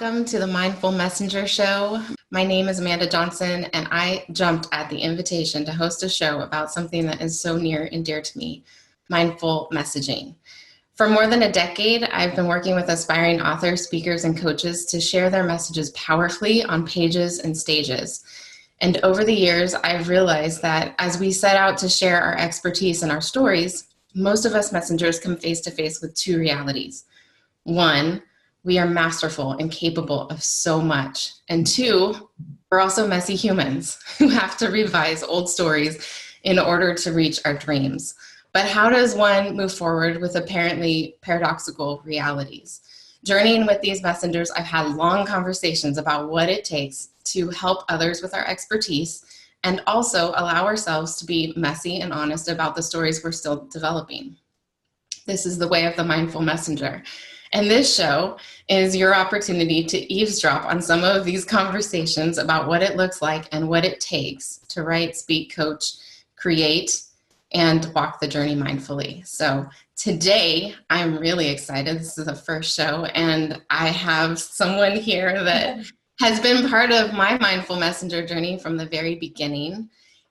welcome to the Mindful Messenger Show. My name is Amanda Johnson, and I jumped at the invitation to host a show about something that is so near and dear to me, mindful messaging. For more than a decade, I've been working with aspiring authors, speakers, and coaches to share their messages powerfully on pages and stages. And over the years, I've realized that as we set out to share our expertise and our stories, most of us messengers come face to face with two realities. One, we are masterful and capable of so much. And two, we're also messy humans who have to revise old stories in order to reach our dreams. But how does one move forward with apparently paradoxical realities? Journeying with these messengers, I've had long conversations about what it takes to help others with our expertise and also allow ourselves to be messy and honest about the stories we're still developing. This is the way of the mindful messenger. And this show is your opportunity to eavesdrop on some of these conversations about what it looks like and what it takes to write, speak, coach, create, and walk the journey mindfully. So today, I'm really excited. This is the first show, and I have someone here that has been part of my mindful messenger journey from the very beginning.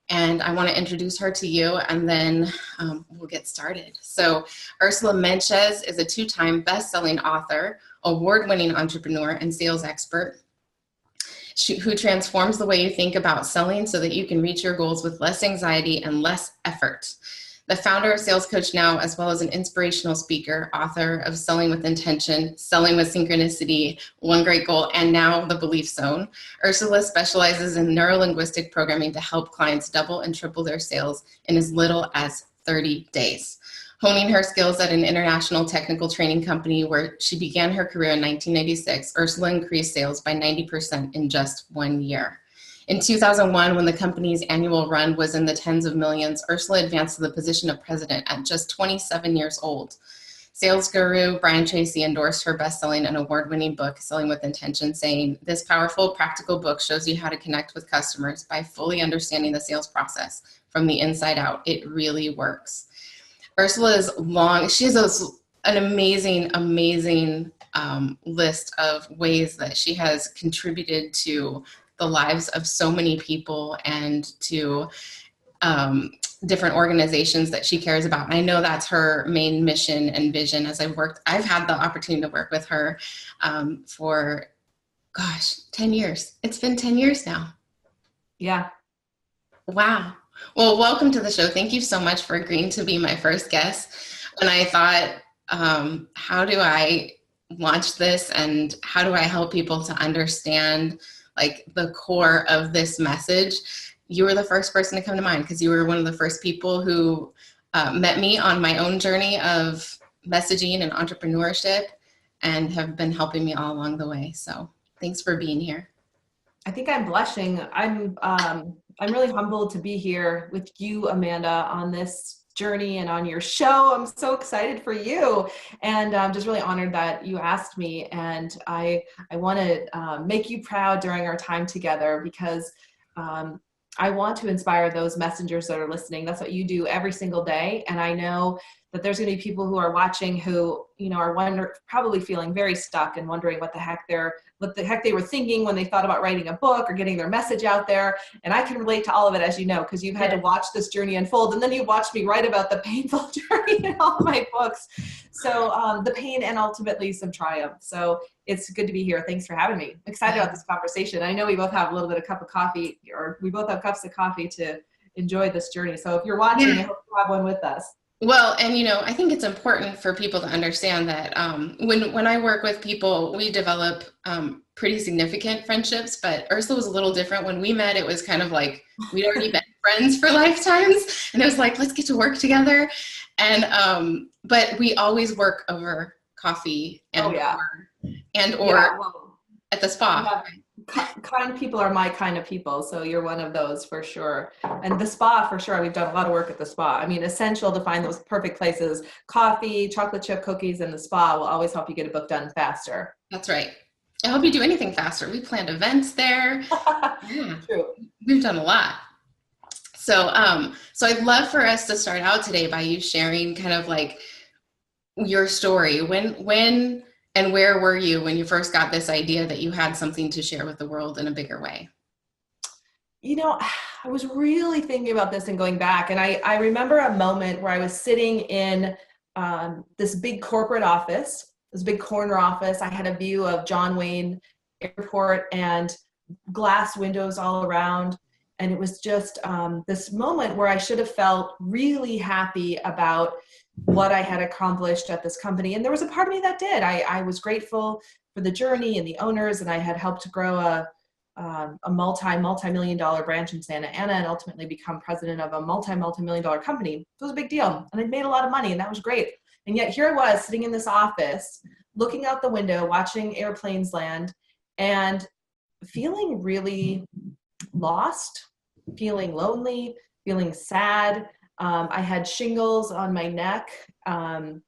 And I want to introduce her to you, and then we'll get started. So Ursula Mentjes is a two-time best-selling author, award-winning entrepreneur, and sales expert who transforms the way you think about selling so that you can reach your goals with less anxiety and less effort. The founder of Sales Coach Now, as well as an inspirational speaker, author of Selling with Intention, Selling with Synchronicity, One Great Goal, and now The Belief Zone, Ursula specializes in neuro-linguistic programming to help clients double and triple their sales in as little as 30 days. Honing her skills at an international technical training company where she began her career in 1996, Ursula increased sales by 90% in just 1 year. In 2001, when the company's annual run was in the tens of millions, Ursula advanced to the position of president at just 27 years old. Sales guru Brian Tracy endorsed her best-selling and award-winning book, Selling with Intention, saying, "This powerful, practical book shows you how to connect with customers by fully understanding the sales process from the inside out. It really works." Ursula is long. She has an amazing list of ways that she has contributed to the lives of so many people and to different organizations that she cares about. And I know that's her main mission and vision. I've had the opportunity to work with her for, 10 years. It's been 10 years now. Yeah. Wow. Well, welcome to the show. Thank you so much for agreeing to be my first guest. When I thought, how do I launch this and how do I help people to understand like the core of this message, you were the first person to come to mind because you were one of the first people who met me on my own journey of messaging and entrepreneurship and have been helping me all along the way. So thanks for being here. I think I'm blushing. I'm really humbled to be here with you, Amanda, on this journey and on your show. I'm so excited for you, and I'm just really honored that you asked me. And I want to make you proud during our time together because I want to inspire those messengers that are listening. That's what you do every single day, and I know that there's going to be people who are watching who are probably feeling very stuck and wondering what the heck they were thinking when they thought about writing a book or getting their message out there. And I can relate to all of it, as you know, because you've had to watch this journey unfold, and then you watched me write about the painful journey in all of my books. So the pain and ultimately some triumph. So it's good to be here. Thanks for having me. I'm excited about this conversation. I know we both have a little bit of cup of coffee, or we both have cups of coffee to enjoy this journey. So if you're watching, I hope you have one with us. Well, and I think it's important for people to understand that when I work with people, we develop pretty significant friendships, but Ursula was a little different. When we met, it was kind of like we'd already been friends for lifetimes, and it was like, let's get to work together. And but we always work over coffee and at the spa. Kind people are my kind of people, so you're one of those for sure. And the spa, for sure, we've done a lot of work at the spa. I mean, essential to find those perfect places. Coffee, chocolate chip cookies, and the spa will always help you get a book done faster. That's right. I hope you do anything faster. We planned events there. True. We've done a lot. So I'd love for us to start out today by you sharing kind of like your story. When And where were you when you first got this idea that you had something to share with the world in a bigger way? I was really thinking about this and going back, and I remember a moment where I was sitting in this big corporate office, this big corner office. I had a view of John Wayne Airport and glass windows all around. And it was just this moment where I should have felt really happy about what I had accomplished at this company. And there was a part of me that did. I was grateful for the journey and the owners, and I had helped to grow a multi-million dollar branch in Santa Ana and ultimately become president of a multi-million dollar company. It was a big deal. And I made a lot of money, and that was great. And yet here I was sitting in this office, looking out the window, watching airplanes land, and feeling really lost, feeling lonely, feeling sad. I had shingles on my neck. I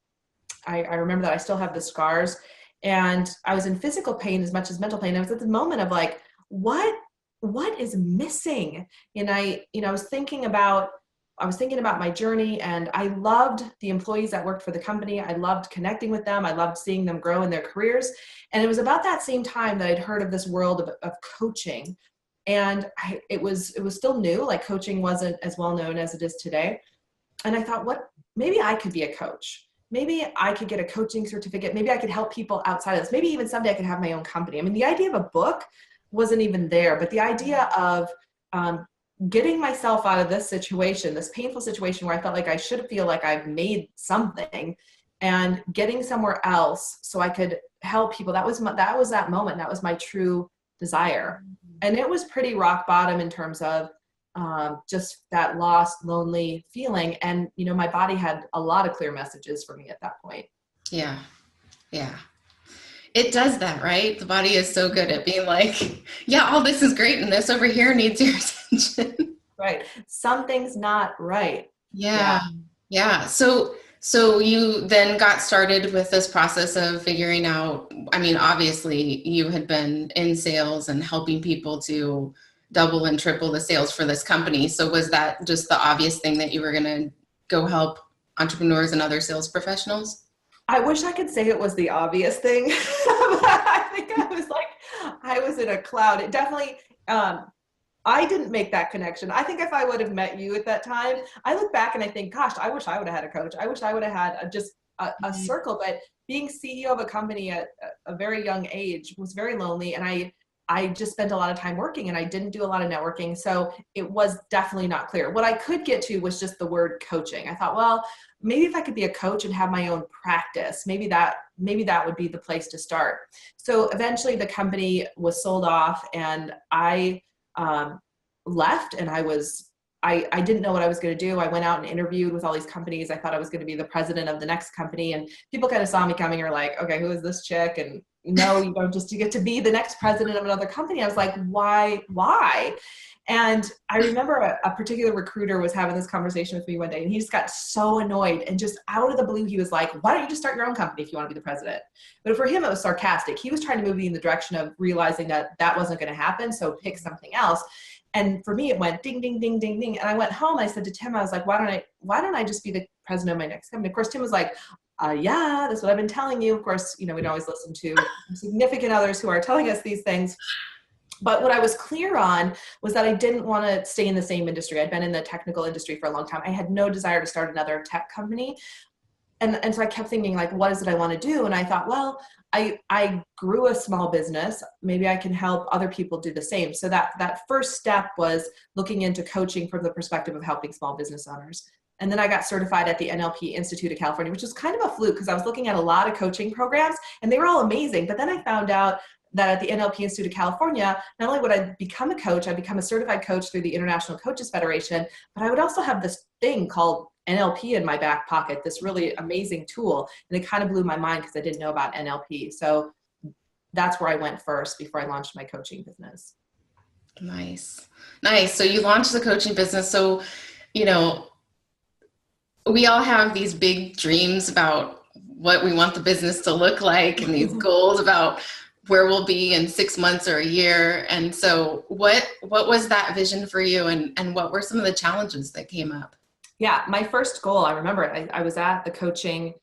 remember that I still have the scars, and I was in physical pain as much as mental pain. I was at the moment of like, what is missing? And I was thinking about my journey, and I loved the employees that worked for the company. I loved connecting with them. I loved seeing them grow in their careers. And it was about that same time that I'd heard of this world of coaching. And it was still new, like coaching wasn't as well known as it is today. And I thought, maybe I could be a coach. Maybe I could get a coaching certificate. Maybe I could help people outside of this. Maybe even someday I could have my own company. I mean, the idea of a book wasn't even there, but the idea of getting myself out of this situation, this painful situation where I felt like I should feel like I've made something, and getting somewhere else so I could help people. That was that moment. That was my true desire. And it was pretty rock bottom in terms of just that lost, lonely feeling. And, my body had a lot of clear messages for me at that point. Yeah. Yeah. It does that, right? The body is so good at being like, yeah, all this is great, and this over here needs your attention. Right. Something's not right. Yeah. Yeah. So you then got started with this process of figuring out, I mean, obviously you had been in sales and helping people to double and triple the sales for this company. So was that just the obvious thing that you were going to go help entrepreneurs and other sales professionals? I wish I could say it was the obvious thing. I think I was in a cloud. It definitely, I didn't make that connection. I think if I would have met you at that time, I look back and I think, gosh, I wish I would have had a coach. I wish I would have had just a circle. But being CEO of a company at a very young age was very lonely. And I just spent a lot of time working, and I didn't do a lot of networking. So it was definitely not clear. What I could get to was just the word coaching. I thought, well, maybe if I could be a coach and have my own practice, maybe that would be the place to start. So eventually the company was sold off, and I left, and I didn't know what I was going to do. I went out and interviewed with all these companies. I thought I was going to be the president of the next company, and people kind of saw me coming, or like, okay, who is this chick? And no, you don't just get to be the next president of another company. I was like, why? And I remember a particular recruiter was having this conversation with me one day, and he just got so annoyed, and just out of the blue, he was like, why don't you just start your own company if you want to be the president? But for him, it was sarcastic. He was trying to move me in the direction of realizing that wasn't going to happen. So pick something else. And for me, it went ding, ding, ding, ding, ding. And I went home. I said to Tim, I was like, why don't I just be the president of my next company? Of course, Tim was like, yeah, that's what I've been telling you. Of course, we'd always listen to significant others who are telling us these things. But what I was clear on was that I didn't want to stay in the same industry. I'd been in the technical industry for a long time. I had no desire to start another tech company. And so I kept thinking, like, what is it I want to do? And I thought, well, I grew a small business. Maybe I can help other people do the same. So that first step was looking into coaching from the perspective of helping small business owners. And then I got certified at the NLP Institute of California, which was kind of a fluke because I was looking at a lot of coaching programs and they were all amazing. But then I found out that at the NLP Institute of California, not only would I become a coach, I'd become a certified coach through the International Coaches Federation, but I would also have this thing called NLP in my back pocket, this really amazing tool. And it kind of blew my mind because I didn't know about NLP. So that's where I went first before I launched my coaching business. Nice. So you launched the coaching business. So, we all have these big dreams about what we want the business to look like and these goals about where we'll be in 6 months or a year. And so what was that vision for you, and what were some of the challenges that came up? Yeah, my first goal, I remember I was at the coaching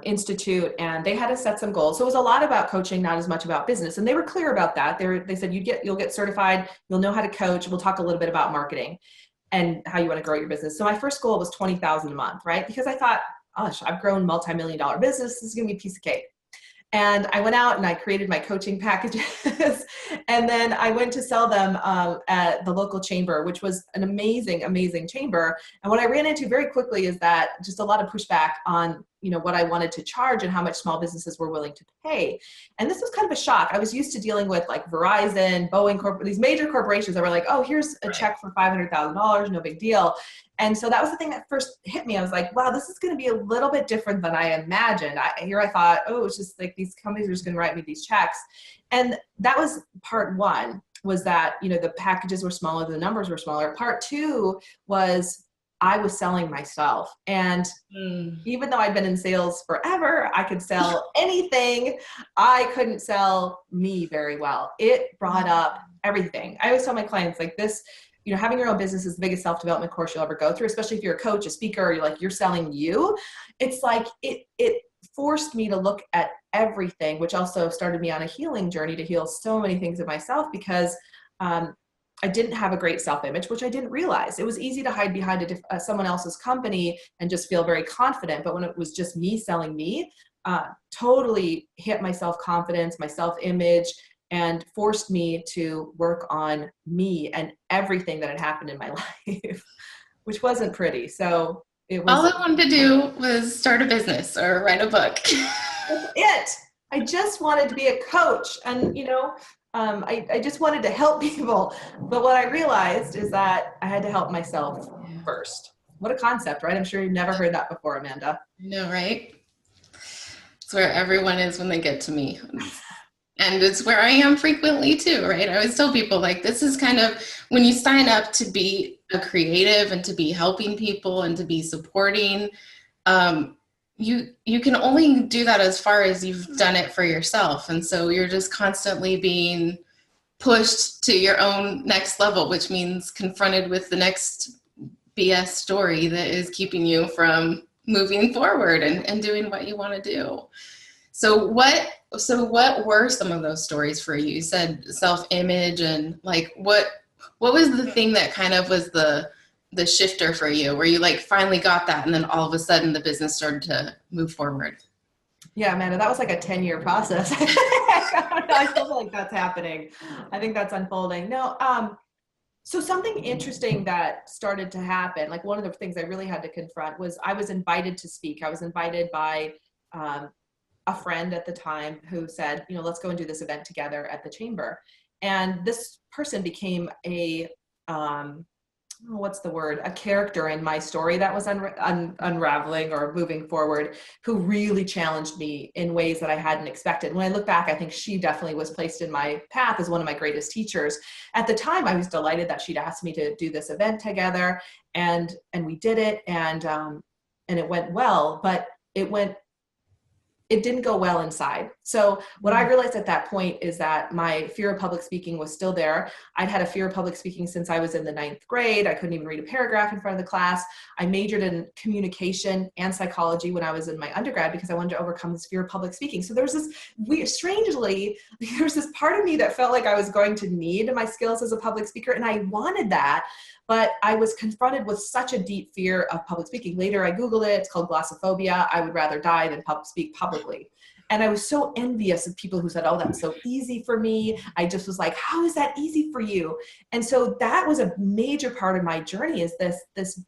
institute, and they had to set some goals. So it was a lot about coaching, not as much about business. And they were clear about that. They said, you'll get certified, you'll know how to coach. We'll talk a little bit about marketing and how you want to grow your business. So my first goal was 20,000 a month, right? Because I thought, gosh, I've grown multi-million-dollar business. This is going to be a piece of cake. And I went out and I created my coaching packages. And then I went to sell them at the local chamber, which was an amazing, amazing chamber. And what I ran into very quickly is that just a lot of pushback on, what I wanted to charge and how much small businesses were willing to pay. And this was kind of a shock. I was used to dealing with like Verizon, Boeing, these major corporations that were like, oh, here's a check for $500,000, no big deal. And so that was the thing that first hit me. I was like, wow, this is going to be a little bit different than I imagined. I thought, oh, it's just like these companies are just going to write me these checks. And that was part one, was that, the packages were smaller, the numbers were smaller. Part two was I was selling myself. And even though I'd been in sales forever, I could sell anything. I couldn't sell me very well. It brought up everything. I always tell my clients like this, having your own business is the biggest self-development course you'll ever go through, especially if you're a coach, a speaker, you're selling you. It's like, it forced me to look at everything, which also started me on a healing journey to heal so many things of myself, because I didn't have a great self-image, which I didn't realize. It was easy to hide behind someone else's company and just feel very confident. But when it was just me selling me, totally hit my self-confidence, my self-image, and forced me to work on me and everything that had happened in my life, which wasn't pretty. So it was. All I wanted to do was start a business or write a book. That's it. I just wanted to be a coach, and I just wanted to help people. But what I realized is that I had to help myself first. What a concept, right? I'm sure you've never heard that before, Amanda. No, right? It's where everyone is when they get to me. And it's where I am frequently too, right? I always tell people like, this is kind of when you sign up to be a creative and to be helping people and to be supporting, you can only do that as far as you've done it for yourself. And so you're just constantly being pushed to your own next level, which means confronted with the next BS story that is keeping you from moving forward and doing what you want to do. So what were some of those stories for you? You said self-image, and like what was the thing that kind of was the shifter for you, where you like finally got that and then all of a sudden the business started to move forward? Yeah, Amanda, that was like a 10-year process. I feel like that's happening. I think that's unfolding. No, so something interesting that started to happen, like one of the things I really had to confront was I was invited to speak. I was invited by a friend at the time who said, let's go and do this event together at the chamber. And this person became a character in my story that was unraveling or moving forward, who really challenged me in ways that I hadn't expected. When I look back, I think she definitely was placed in my path as one of my greatest teachers. At the time, I was delighted that she'd asked me to do this event together, and we did it, and it went well, but it didn't go well inside. So what I realized at that point is that my fear of public speaking was still there. I'd had a fear of public speaking since I was in the 9th grade. I couldn't even read a paragraph in front of the class. I majored in communication and psychology when I was in my undergrad because I wanted to overcome this fear of public speaking. So there was this, strangely, there's this part of me that felt like I was going to need my skills as a public speaker, and I wanted that. But I was confronted with such a deep fear of public speaking. Later, I Googled it. It's called glossophobia. I would rather die than speak publicly. And I was so envious of people who said, oh, that's so easy for me. I just was like, how is that easy for you? And so that was a major part of my journey, is this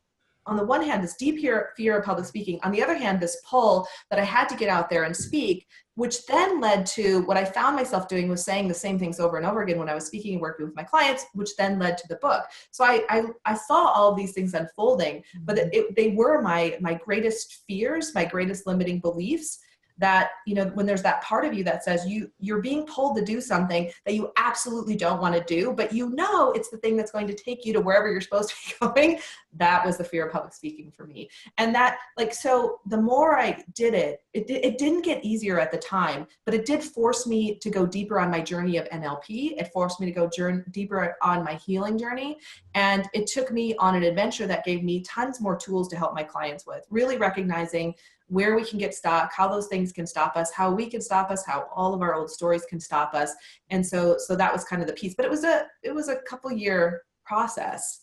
on the one hand, this deep fear of public speaking. On the other hand, this pull that I had to get out there and speak, which then led to what I found myself doing was saying the same things over and over again when I was speaking and working with my clients, which then led to the book. So I saw all of these things unfolding, but they were my greatest fears, my greatest limiting beliefs, that, when there's that part of you that says you're being pulled to do something that you absolutely don't want to do, but it's the thing that's going to take you to wherever you're supposed to be going. That was the fear of public speaking for me. And that, so the more I did it, it didn't get easier at the time, but it did force me to go deeper on my journey of NLP. It forced me to go deeper on my healing journey. And it took me on an adventure that gave me tons more tools to help my clients with, really recognizing where we can get stuck, how those things can stop us, how we can stop us, how all of our old stories can stop us. And so that was kind of the piece, but it was a couple year process.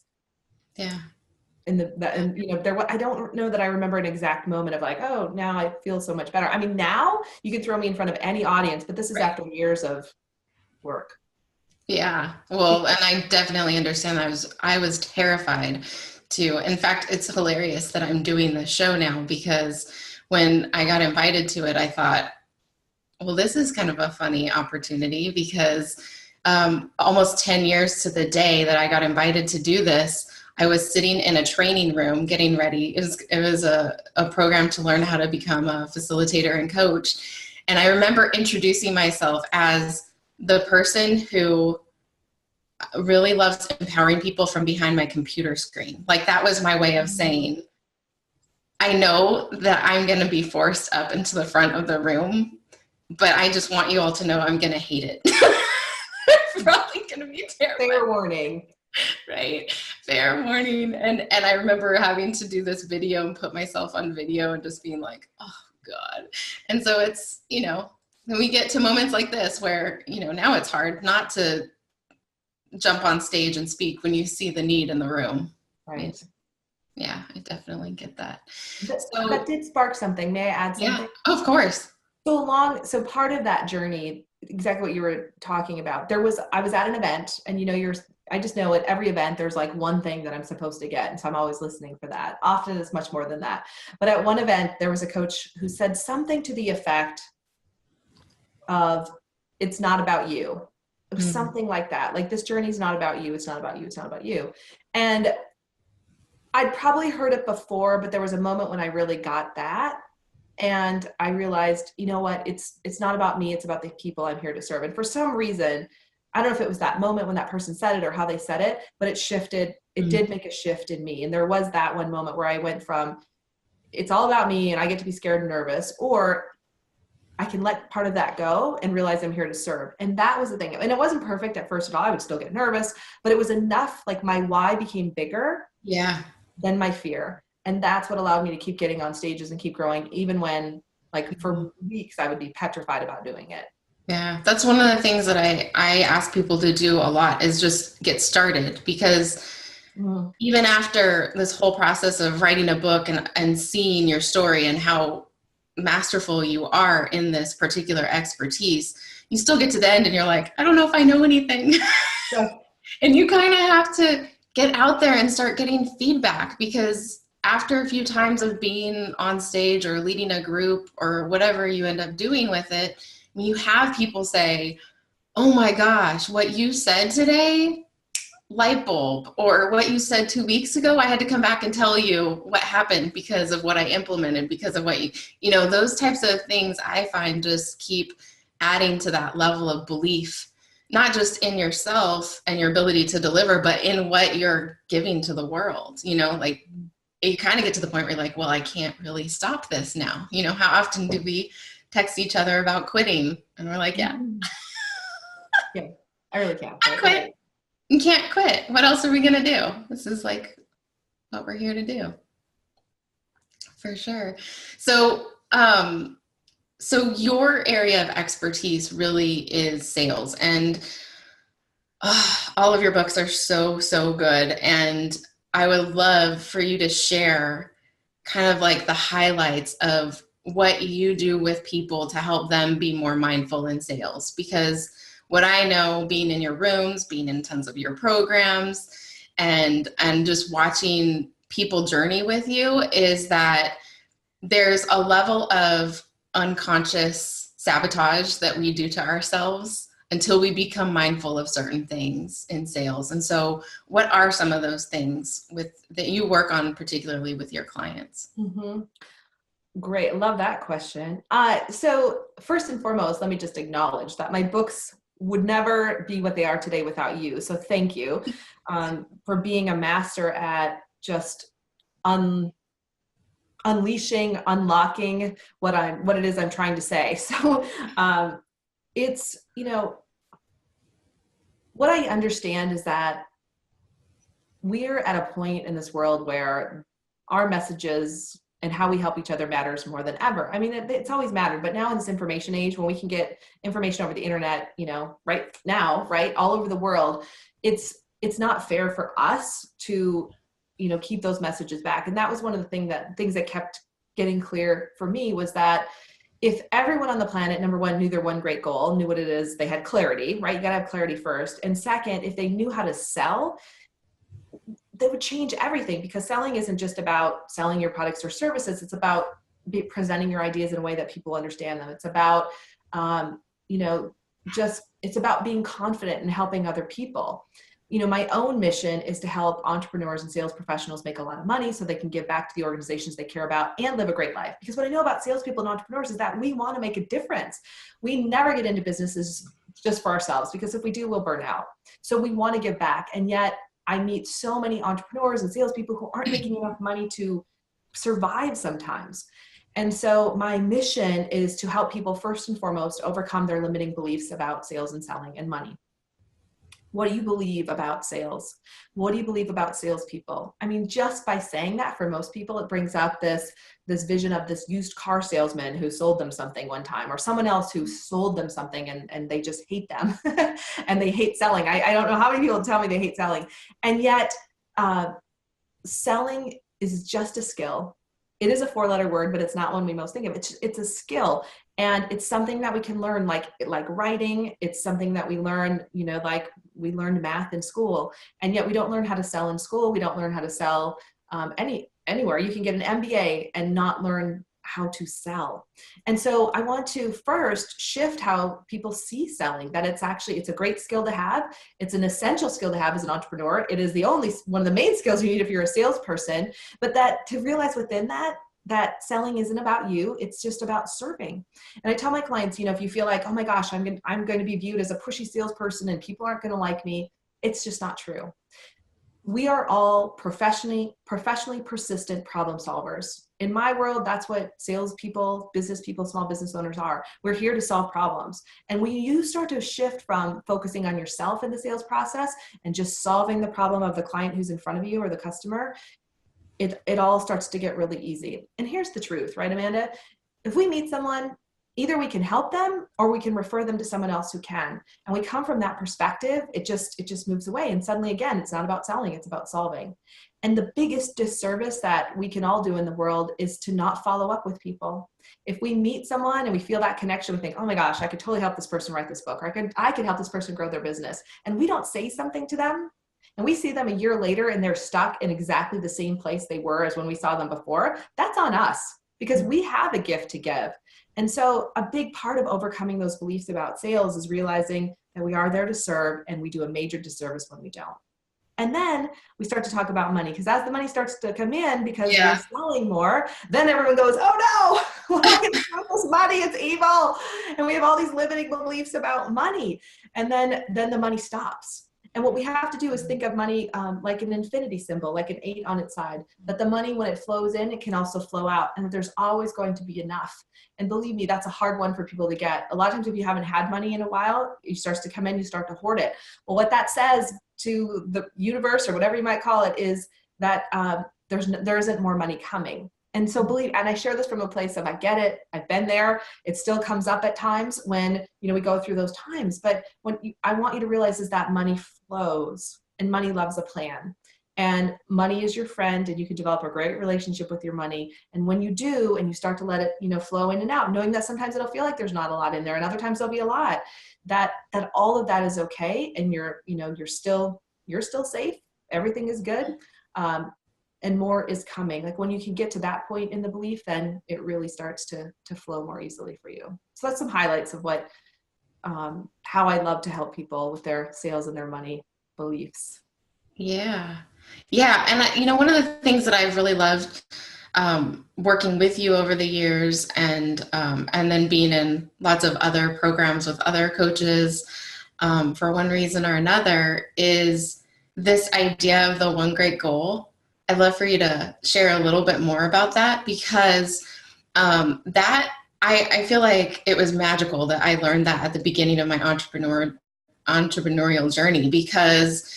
Yeah. And I don't know that I remember an exact moment of like, oh, now I feel so much better. I mean, now you can throw me in front of any audience, but this is after years of work. Yeah. Well, and I definitely understand. I was terrified too. In fact, it's hilarious that I'm doing this show now, because when I got invited to it, I thought, well, this is kind of a funny opportunity, because almost 10 years to the day that I got invited to do this, I was sitting in a training room getting ready. It was a program to learn how to become a facilitator and coach. And I remember introducing myself as the person who really loves empowering people from behind my computer screen. Like, that was my way of saying, I know that I'm going to be forced up into the front of the room, but I just want you all to know I'm going to hate it. It's probably going to be terrible. Fair warning. Right. Fair warning. And I remember having to do this video and put myself on video and just being like, oh God. And so it's, when we get to moments like this where, now it's hard not to jump on stage and speak when you see the need in the room. Right. Yeah, I definitely get that. So that did spark something. May I add something? Yeah, of course. So part of that journey, exactly what you were talking about, I was at an event, and I just know at every event there's like one thing that I'm supposed to get. And so I'm always listening for that. Often it's much more than that. But at one event, there was a coach who said something to the effect of, it's not about you. It was something like that. Like, this journey is not about you. It's not about you. It's not about you. And I'd probably heard it before, but there was a moment when I really got that. And I realized, you know what, it's not about me. It's about the people I'm here to serve. And for some reason, I don't know if it was that moment when that person said it or how they said it, but it shifted. It did make a shift in me. And there was that one moment where I went from, it's all about me and I get to be scared and nervous, or I can let part of that go and realize I'm here to serve. And that was the thing. And it wasn't perfect at first at all. I would still get nervous, but it was enough. Like, my why became bigger than my fear. And that's what allowed me to keep getting on stages and keep growing, even when, like, for weeks I would be petrified about doing it. Yeah, that's one of the things that I ask people to do a lot, is just get started, because even after this whole process of writing a book and seeing your story and how masterful you are in this particular expertise, you still get to the end and you're like, I don't know if I know anything. And you kind of have to get out there and start getting feedback, because after a few times of being on stage or leading a group or whatever you end up doing with it, you have people say, oh my gosh, what you said today, light bulb, or what you said 2 weeks ago, I had to come back and tell you what happened because of what I implemented, because of what those types of things I find just keep adding to that level of belief, not just in yourself and your ability to deliver, but in what you're giving to the world. Like, you kind of get to the point where you're like, well, I can't really stop this now. How often do we text each other about quitting? And we're like, yeah, I really can't. I quit. You can't quit. What else are we going to do? This is like what we're here to do. For sure. So, so your area of expertise really is sales, and all of your books are so, so good. And I would love for you to share kind of like the highlights of what you do with people to help them be more mindful in sales. Because what I know, being in your rooms, being in tons of your programs, and just watching people journey with you, is that there's a level of unconscious sabotage that we do to ourselves until we become mindful of certain things in sales. And so what are some of those things that you work on, particularly with your clients? Great. Love that question. So first and foremost, let me just acknowledge that my books would never be what they are today without you. So thank you for being a master at just unleashing, unlocking what it is I'm trying to say. So it's, what I understand is that we're at a point in this world where our messages and how we help each other matters more than ever. I mean, it's always mattered, but now in this information age, when we can get information over the internet, right now, right, all over the world, it's not fair for us to, keep those messages back. And that was one of the things that kept getting clear for me, was that if everyone on the planet, number one, knew their one great goal, knew what it is, they had clarity, right? You got to have clarity first. And second, if they knew how to sell, they would change everything, because selling isn't just about selling your products or services. It's about presenting your ideas in a way that people understand them. It's about, it's about being confident and helping other people. My own mission is to help entrepreneurs and sales professionals make a lot of money so they can give back to the organizations they care about and live a great life. Because what I know about salespeople and entrepreneurs is that we want to make a difference. We never get into businesses just for ourselves, because if we do, we'll burn out. So we want to give back. And yet I meet so many entrepreneurs and salespeople who aren't making enough money to survive sometimes. And so my mission is to help people first and foremost overcome their limiting beliefs about sales and selling and money. What do you believe about sales? What do you believe about salespeople? I mean, just by saying that, for most people, it brings up this vision of this used car salesman who sold them something one time, or someone else who sold them something and they just hate them and they hate selling. I don't know how many people tell me they hate selling. And yet selling is just a skill. It is a 4-letter word, but it's not one we most think of. It's a skill. And it's something that we can learn, like writing. It's something that we learn, like we learned math in school, and yet we don't learn how to sell in school. We don't learn how to sell anywhere. You can get an MBA and not learn how to sell. And so I want to first shift how people see selling, that it's a great skill to have. It's an essential skill to have as an entrepreneur. It is one of the main skills you need if you're a salesperson, but that to realize within that selling isn't about you. It's just about serving. And I tell my clients, if you feel like, oh my gosh, I'm going to be viewed as a pushy salesperson and people aren't going to like me, it's just not true. We are all professionally persistent problem solvers. In my world, that's what salespeople, business people, small business owners are. We're here to solve problems. And when you start to shift from focusing on yourself in the sales process and just solving the problem of the client who's in front of you or the customer, it all starts to get really easy. And here's the truth, right, Amanda? If we meet someone, either we can help them or we can refer them to someone else who can. And we come from that perspective, it just moves away. And suddenly, again, it's not about selling, it's about solving. And the biggest disservice that we can all do in the world is to not follow up with people. If we meet someone and we feel that connection, we think, oh my gosh, I could totally help this person write this book, or I could help this person grow their business. And we don't say something to them, and we see them a year later and they're stuck in exactly the same place they were as when we saw them before, that's on us, because we have a gift to give. And so a big part of overcoming those beliefs about sales is realizing that we are there to serve, and we do a major disservice when we don't. And then we start to talk about money, because as the money starts to come in, because we're selling more, then everyone goes, oh no, this money, it's evil. And we have all these limiting beliefs about money. And then the money stops. And what we have to do is think of money like an infinity symbol, like an 8 on its side, that the money, when it flows in, it can also flow out, and that there's always going to be enough. And believe me, that's a hard one for people to get. A lot of times if you haven't had money in a while, it starts to come in, you start to hoard it. Well, what that says to the universe, or whatever you might call it, is that there isn't more money coming. And so and I share this from a place of, I get it, I've been there. It still comes up at times when, we go through those times. But I want you to realize is that money flows, and money loves a plan. And money is your friend, and you can develop a great relationship with your money. And when you do, and you start to let it, flow in and out, knowing that sometimes it'll feel like there's not a lot in there, and other times there'll be a lot, that all of that is okay. And you're still safe. Everything is good. And more is coming. Like when you can get to that point in the belief, then it really starts to flow more easily for you. So that's some highlights of how I love to help people with their sales and their money beliefs. Yeah. And one of the things that I've really loved working with you over the years, and then being in lots of other programs with other coaches for one reason or another, is this idea of the one great goal. I'd love for you to share a little bit more about that, because I feel like it was magical that I learned that at the beginning of my entrepreneurial journey, because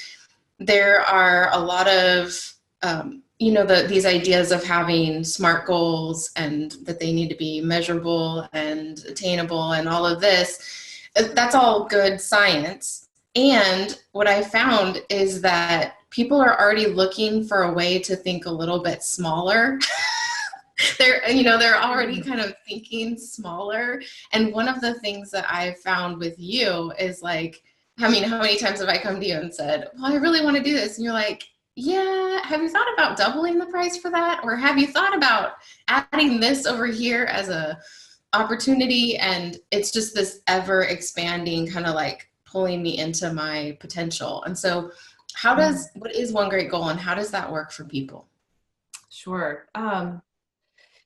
there are a lot of these ideas of having SMART goals and that they need to be measurable and attainable and all of this, that's all good science. And what I found is that people are already looking for a way to think a little bit smaller. They're already kind of thinking smaller. And one of the things that I've found with you is like, how many times have I come to you and said, well, I really want to do this. And you're like, yeah, have you thought about doubling the price for that? Or have you thought about adding this over here as a opportunity? And it's just this ever expanding kind of like pulling me into my potential. And so what is One Great Goal and how does that work for people? Sure.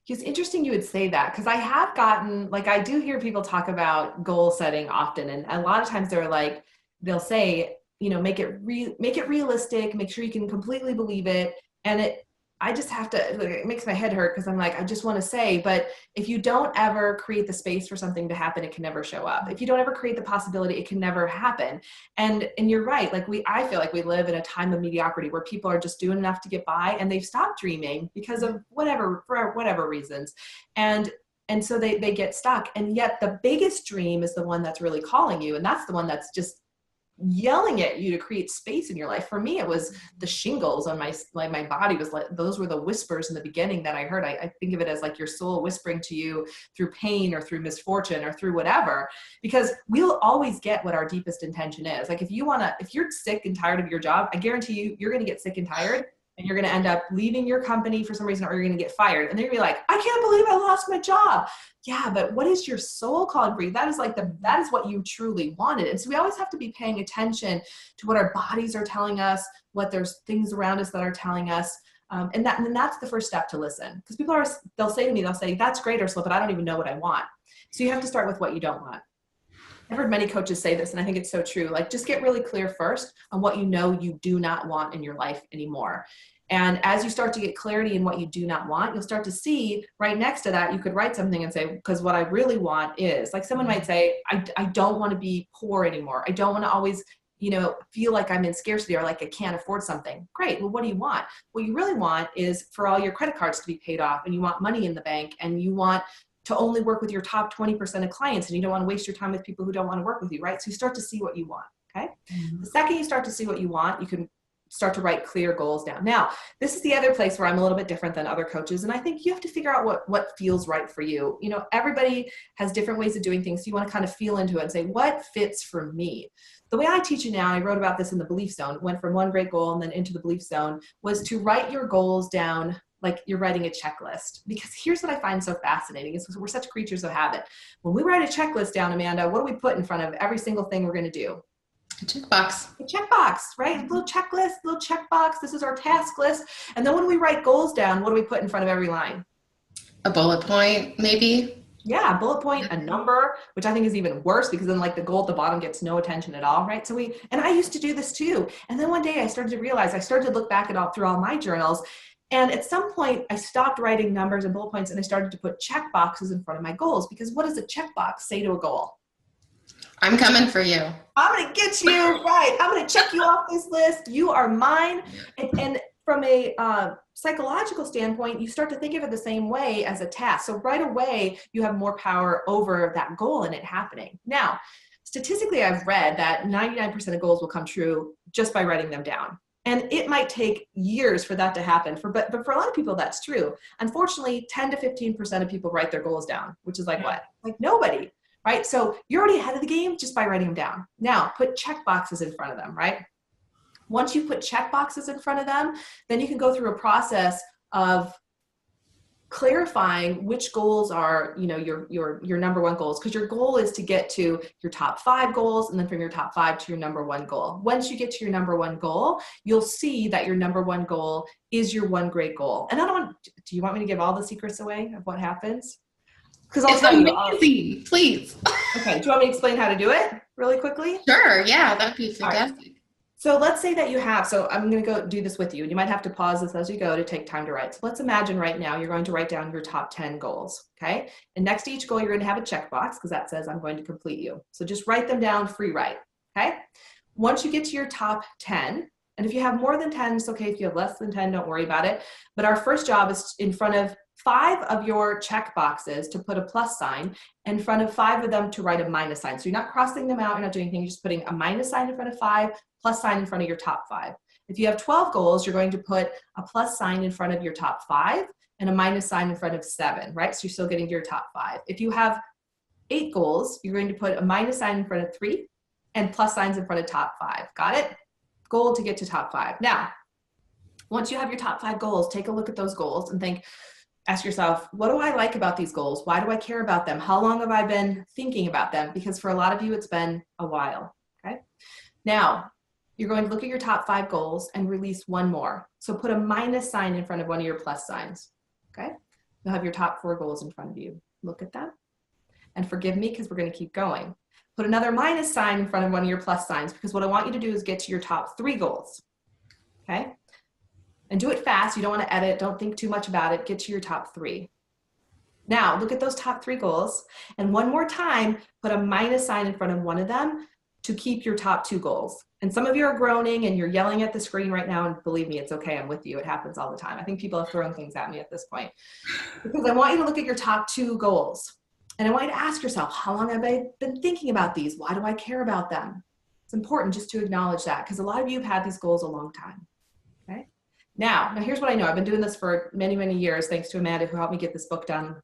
It's interesting you would say that, because I have gotten, like, I do hear people talk about goal setting often. And a lot of times they'll say, make it realistic, make sure you can completely believe it. And I just have to, it makes my head hurt because I'm like, I just want to say, but if you don't ever create the space for something to happen, it can never show up. If you don't ever create the possibility, it can never happen. And you're right. Like I feel like we live in a time of mediocrity where people are just doing enough to get by and they've stopped dreaming because of for whatever reasons. And so they get stuck. And yet the biggest dream is the one that's really calling you. And that's the one that's just yelling at you to create space in your life. For me, it was the shingles on my body was like, those were the whispers in the beginning that I heard. I think of it as like your soul whispering to you through pain or through misfortune or through whatever, because we'll always get what our deepest intention is. Like if you're sick and tired of your job, I guarantee you're going to get sick and tired and you're going to end up leaving your company for some reason, or you're going to get fired. And then you're going to be like, I can't believe I lost my job. Yeah, but what is your soul calling for you? That is what you truly wanted. And so we always have to be paying attention to what our bodies are telling us, what there's things around us that are telling us. And that's the first step to listen. Because they'll say to me, that's great, Ursula, but I don't even know what I want. So you have to start with what you don't want. I've heard many coaches say this, and I think it's so true. Like, just get really clear first on what you know you do not want in your life anymore. And as you start to get clarity in what you do not want, you'll start to see right next to that, you could write something and say, because what I really want is, like someone might say, I don't want to be poor anymore. I don't want to always, feel like I'm in scarcity or like I can't afford something. Great. Well, what do you want? What you really want is for all your credit cards to be paid off, and you want money in the bank, and you want to only work with your top 20% of clients, and you don't want to waste your time with people who don't want to work with you, right? So you start to see what you want, okay? Mm-hmm. The second you start to see what you want, you can start to write clear goals down. Now, this is the other place where I'm a little bit different than other coaches, and I think you have to figure out what feels right for you. Everybody has different ways of doing things, so you want to kind of feel into it and say, what fits for me? The way I teach it now, I wrote about this in the belief zone, went from One Great Goal and then into the belief zone, was to write your goals down like you're writing a checklist. Because here's what I find so fascinating is we're such creatures of habit. When we write a checklist down, Amanda, what do we put in front of every single thing we're going to do? A checkbox. A checkbox, right? A little checklist, little checkbox. This is our task list. And then when we write goals down, what do we put in front of every line? A bullet point, maybe. Yeah, a bullet point, a number, which I think is even worse because then like the goal at the bottom gets no attention at all, right? So and I used to do this too. And then one day I started to look back through all my journals. And at some point, I stopped writing numbers and bullet points, and I started to put check boxes in front of my goals. Because what does a checkbox say to a goal? I'm coming for you. I'm going to get you, right. I'm going to check you off this list. You are mine. And from a psychological standpoint, you start to think of it the same way as a task. So right away, you have more power over that goal and it happening. Now, statistically, I've read that 99% of goals will come true just by writing them down. And it might take years for that to happen. But for a lot of people, that's true. Unfortunately, 10 to 15% of people write their goals down, which is like what? Like nobody, right? So you're already ahead of the game just by writing them down. Now, put check boxes in front of them, right? Once you put check boxes in front of them, then you can go through a process of clarifying which goals are, your number one goals, because your goal is to get to your top 5 goals, and then from your top 5 to your number one goal. Once you get to your number one goal, you'll see that your number one goal is your one great goal. And do you want me to give all the secrets away of what happens? Because I'll tell you. Amazing, please. Okay, do you want me to explain how to do it really quickly? Sure, yeah, that'd be fantastic. So let's say that I'm going to go do this with you. You might have to pause this as you go to take time to write. So let's imagine right now you're going to write down your top 10 goals, okay? And next to each goal, you're going to have a checkbox because that says I'm going to complete you. So just write them down, free write, okay? Once you get to your top 10, And if you have more than 10, it's okay. If you have less than 10, don't worry about it. But our first job is in front of 5 of your check boxes to put a plus sign, in front of 5 of them to write a minus sign. So you're not crossing them out, you're not doing anything, you're just putting a minus sign in front of 5, plus sign in front of your top 5. If you have 12 goals, you're going to put a plus sign in front of your top 5 and a minus sign in front of 7, right? So you're still getting to your top 5. If you have 8 goals, you're going to put a minus sign in front of 3 and plus signs in front of top 5. Got it? Goal to get to top 5. Now, once you have your top 5 goals, take a look at those goals and ask yourself, what do I like about these goals? Why do I care about them? How long have I been thinking about them? Because for a lot of you, it's been a while, okay? Now, you're going to look at your top 5 goals and release one more. So put a minus sign in front of one of your plus signs, okay? You'll have your top 4 goals in front of you. Look at them. And forgive me, because we're going to keep going. Put another minus sign in front of one of your plus signs, because what I want you to do is get to your top 3 goals, okay? And do it fast. You don't want to edit. Don't think too much about it. Get to your top 3. Now, look at those top 3 goals. And one more time, put a minus sign in front of one of them to keep your top 2 goals. And some of you are groaning and you're yelling at the screen right now. And believe me, it's okay. I'm with you. It happens all the time. I think people have thrown things at me at this point. Because I want you to look at your top 2 goals. And I want you to ask yourself, how long have I been thinking about these? Why do I care about them? It's important just to acknowledge that, because a lot of you have had these goals a long time. Okay? Now here's what I know. I've been doing this for many, many years, thanks to Amanda, who helped me get this book done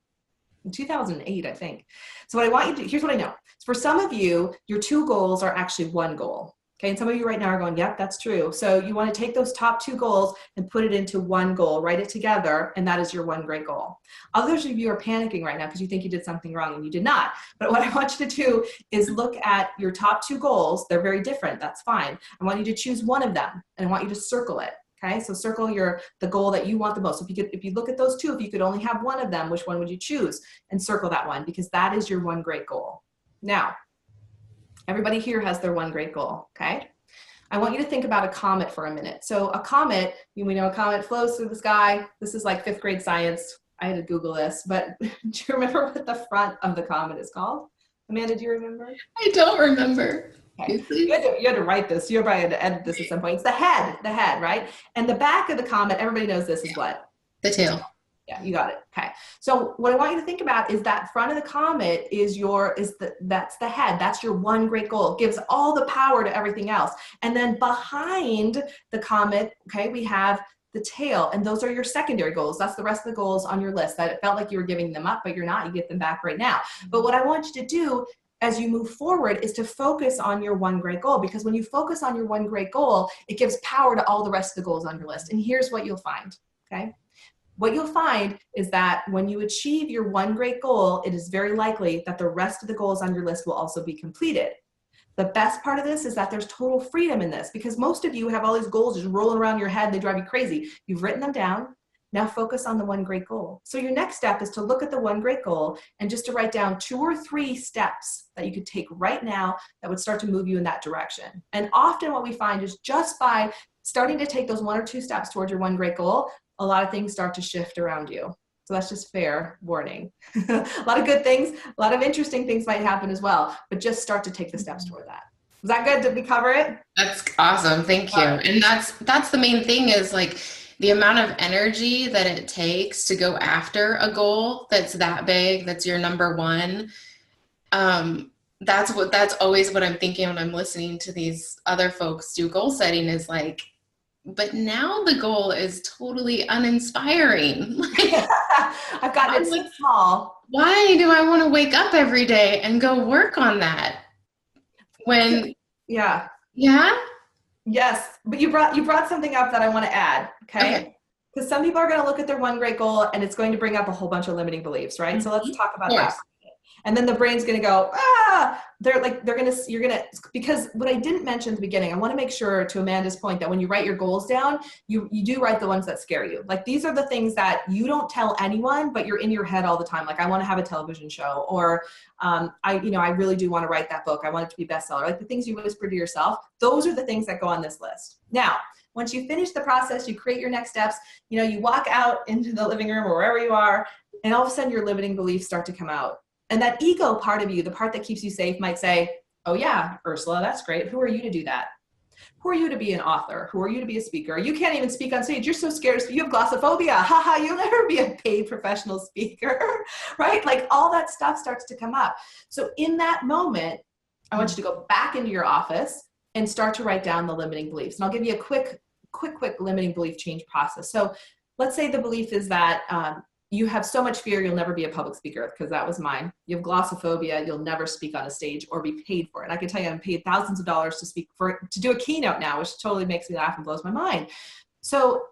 in 2008, I think. So what I want you to do, here's what I know. So for some of you, your 2 goals are actually 1 goal. Okay, and some of you right now are going, yep, that's true. So you want to take those top 2 goals and put it into 1 goal, write it together, and that is your one great goal. Others of you are panicking right now because you think you did something wrong and you did not. But what I want you to do is look at your top 2 goals. They're very different. That's fine. I want you to choose one of them, and I want you to circle it. Okay, so circle the goal that you want the most. If you look at those 2, if you could only have one of them, which one would you choose? And circle that one, because that is your one great goal. Now, everybody here has their one great goal, okay? I want you to think about a comet for a minute. So a comet, we know a comet flows through the sky. This is like 5th grade science. I had to Google this, but do you remember what the front of the comet is called? Amanda, do you remember? I don't remember. Okay. You had to write this. You probably had to edit this at some point. It's the head, right? And the back of the comet, everybody knows this is what? The tail. Yeah, you got it. Okay. So what I want you to think about is that front of the comet that's the head. That's your one great goal. It gives all the power to everything else. And then behind the comet, okay, we have the tail, and those are your secondary goals. That's the rest of the goals on your list. That it felt like you were giving them up, but you're not. You get them back right now. But what I want you to do as you move forward is to focus on your one great goal, because when you focus on your one great goal, it gives power to all the rest of the goals on your list. And here's what you'll find, okay? What you'll find is that when you achieve your one great goal, it is very likely that the rest of the goals on your list will also be completed. The best part of this is that there's total freedom in this, because most of you have all these goals just rolling around your head. They drive you crazy. You've written them down. Now focus on the one great goal. So your next step is to look at the one great goal and just to write down 2 or 3 steps that you could take right now that would start to move you in that direction. And often what we find is just by starting to take those 1 or 2 steps towards your one great goal, a lot of things start to shift around you. So that's just fair warning. A lot of good things, a lot of interesting things might happen as well, but just start to take the steps toward that. Was that good? Did we cover it? That's awesome. Thank you. And that's the main thing, is like the amount of energy that it takes to go after a goal that's that big, that's your number one. That's always what I'm thinking when I'm listening to these other folks do goal setting, is like, but now the goal is totally uninspiring. Like, I've gotten it so small. Why do I want to wake up every day and go work on that? When yeah. Yes, but you brought something up that I want to add, okay? Because some people are going to look at their one great goal and it's going to bring up a whole bunch of limiting beliefs, right? Mm-hmm. So let's talk about that. And then the brain's going to go, because what I didn't mention at the beginning, I want to make sure, to Amanda's point, that when you write your goals down, you do write the ones that scare you. Like, these are the things that you don't tell anyone, but you're in your head all the time. Like, I want to have a television show, or I really do want to write that book. I want it to be a bestseller. Like, the things you whisper to yourself, those are the things that go on this list. Now, once you finish the process, you create your next steps, you walk out into the living room or wherever you are, and all of a sudden your limiting beliefs start to come out. And that ego part of you, the part that keeps you safe, might say, oh yeah, Ursula, that's great. Who are you to do that? Who are you to be an author? Who are you to be a speaker? You can't even speak on stage. You're so scared. You have glossophobia. Haha, you'll never be a paid professional speaker, right? Like all that stuff starts to come up. So in that moment, I want you to go back into your office and start to write down the limiting beliefs. And I'll give you a quick limiting belief change process. So let's say the belief is that you have so much fear you'll never be a public speaker, because that was mine. You have glossophobia, you'll never speak on a stage or be paid for it. And I can tell you I'm paid thousands of dollars to do a keynote now, which totally makes me laugh and blows my mind. So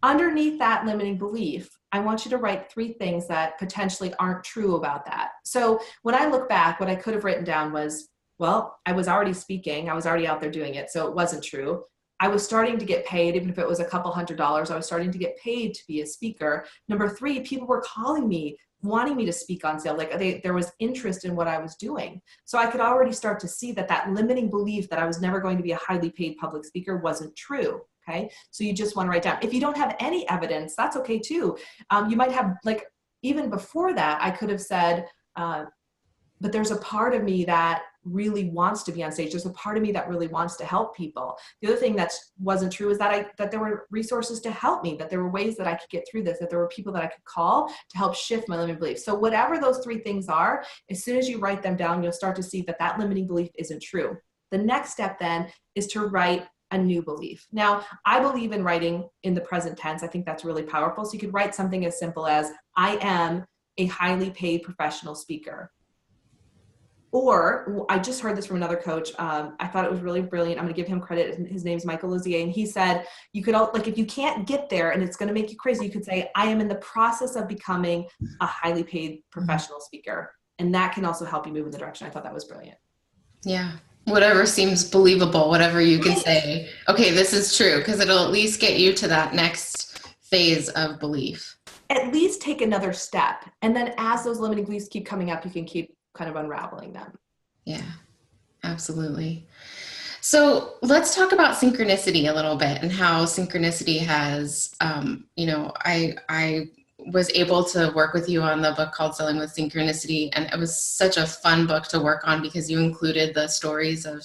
underneath that limiting belief, I want you to write 3 things that potentially aren't true about that. So when I look back, what I could have written down was, well, I was already speaking, I was already out there doing it, so it wasn't true. I was starting to get paid, even if it was a couple $100s, I was starting to get paid to be a speaker. Number 3, people were calling me, wanting me to speak on sale. Like there was interest in what I was doing. So I could already start to see that limiting belief that I was never going to be a highly paid public speaker wasn't true. Okay. So you just want to write down. If you don't have any evidence, that's okay too. You might have, like, even before that, I could have said, but there's a part of me that really wants to be on stage. There's a part of me that really wants to help people. The other thing that wasn't true is that there were resources to help me, that there were ways that I could get through this, that there were people that I could call to help shift my limiting beliefs. So whatever those 3 things are, as soon as you write them down, you'll start to see that limiting belief isn't true. The next step then is to write a new belief. Now, I believe in writing in the present tense. I think that's really powerful. So you could write something as simple as, I am a highly paid professional speaker. Or I just heard this from another coach. I thought it was really brilliant. I'm going to give him credit. His name's Michael Lizier. And he said, you could, like, if you can't get there and it's going to make you crazy, you could say, I am in the process of becoming a highly paid professional speaker. And that can also help you move in the direction. I thought that was brilliant. Yeah. Whatever seems believable, whatever you can say, okay, this is true, because it'll at least get you to that next phase of belief. At least take another step. And then as those limiting beliefs keep coming up, you can keep kind of unraveling them. Yeah, absolutely. So let's talk about synchronicity a little bit, and how synchronicity has, I was able to work with you on the book called Selling with Synchronicity. And it was such a fun book to work on, because you included the stories of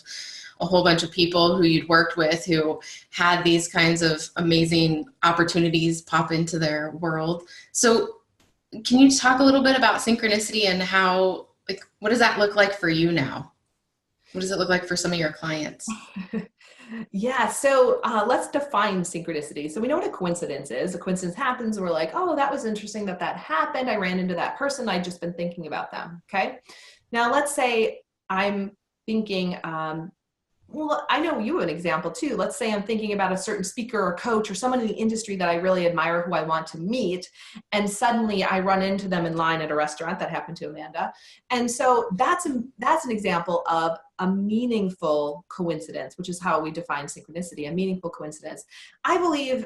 a whole bunch of people who you'd worked with who had these kinds of amazing opportunities pop into their world. So can you talk a little bit about synchronicity and how, like, what does that look like for you now? What does it look like for some of your clients? Yeah, so let's define synchronicity. So we know what a coincidence is. A coincidence happens, and we're like, oh, that was interesting that happened. I ran into that person. I'd just been thinking about them. Okay. Now let's say I'm thinking, well, I know you have an example too. Let's say I'm thinking about a certain speaker or coach or someone in the industry that I really admire, who I want to meet. And suddenly I run into them in line at a restaurant. That happened to Amanda. And so that's an example of a meaningful coincidence, which is how we define synchronicity, a meaningful coincidence. I believe,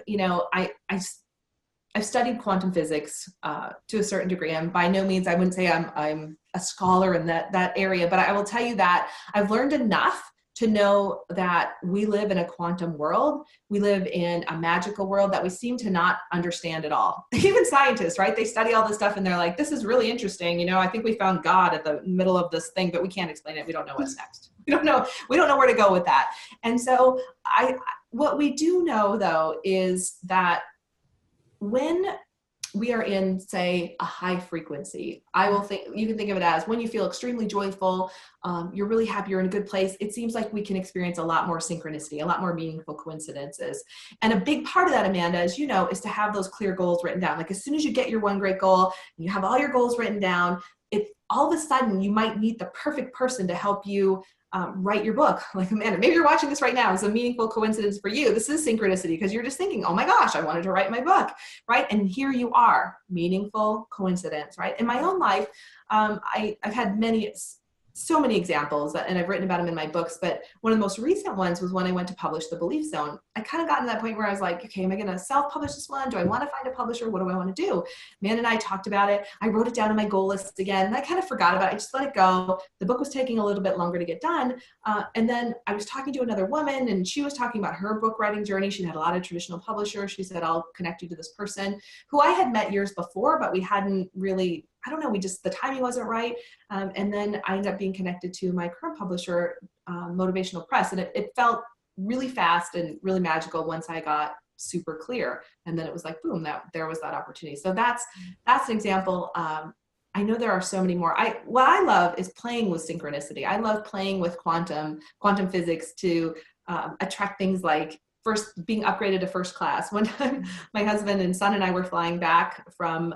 I've studied quantum physics to a certain degree, and by no means I wouldn't say I'm a scholar in that area, but I will tell you that I've learned enough to know that we live in a quantum world. We live in a magical world that we seem to not understand at all. Even scientists, right? They study all this stuff and they're like, this is really interesting. I think we found God at the middle of this thing, but we can't explain it. We don't know what's next. We don't know where to go with that. And so what we do know though, is that when we are in, say, a high frequency, you can think of it as when you feel extremely joyful, you're really happy, you're in a good place. It seems like we can experience a lot more synchronicity, a lot more meaningful coincidences. And a big part of that, Amanda, as you know, is to have those clear goals written down. Like as soon as you get your one great goal, you have all your goals written down, all of a sudden you might meet the perfect person to help you write your book. Like, Amanda, maybe you're watching this right now. It's a meaningful coincidence for you. This is synchronicity, because you're just thinking, oh my gosh, I wanted to write my book, right? And here you are, meaningful coincidence, right? In my own life, I've had so many examples, and I've written about them in my books, but one of the most recent ones was when I went to publish The Belief Zone. I kind of got to that point where I was like, okay, am I going to self-publish this one? Do I want to find a publisher? What do I want to do? Man and I talked about it. I wrote it down on my goal list again, and I kind of forgot about it. I just let it go. The book was taking a little bit longer to get done. And then I was talking to another woman, and she was talking about her book writing journey. She had a lot of traditional publishers. She said, I'll connect you to this person who I had met years before, but we hadn't really, I don't know, the timing wasn't right. And then I ended up being connected to my current publisher, Motivational Press. And it felt really fast and really magical once I got super clear. And then it was like, boom, there was that opportunity. So that's an example. I know there are so many more. What I love is playing with synchronicity. I love playing with quantum physics to attract things like being upgraded to first class. One time, my husband and son and I were flying back from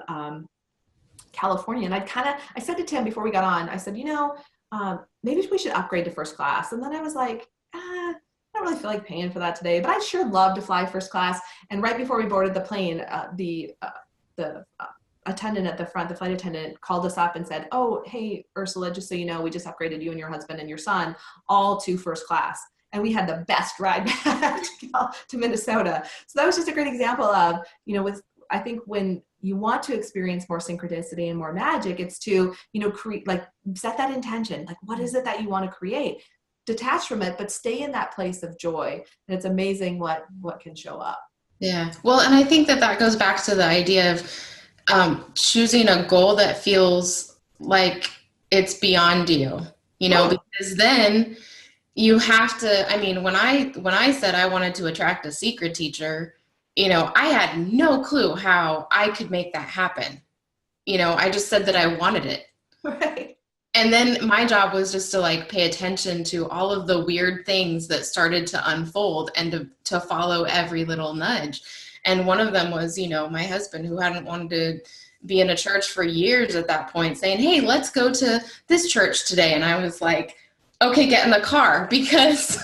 California, and I said to Tim before we got on, I said, maybe we should upgrade to first class. And then I was like, I don't really feel like paying for that today, but I'd sure love to fly first class. And right before we boarded the plane, the attendant at the front, the flight attendant, called us up and said, "Oh, hey, Ursula, just so you know, we just upgraded you and your husband and your son all to first class." And we had the best ride back to Minnesota. So that was just a great example of, I think when you want to experience more synchronicity and more magic, it's to, set that intention. Like, what is it that you want to create? Detach from it, but stay in that place of joy. And it's amazing what can show up. Yeah. Well, and I think that goes back to the idea of choosing a goal that feels like it's beyond you, because then you have to, when I said I wanted to attract a secret teacher, I had no clue how I could make that happen. I just said that I wanted it. Right. And then my job was just to pay attention to all of the weird things that started to unfold and to follow every little nudge. And one of them was, my husband, who hadn't wanted to be in a church for years at that point, saying, "Hey, let's go to this church today." And I was like, okay, get in the car, because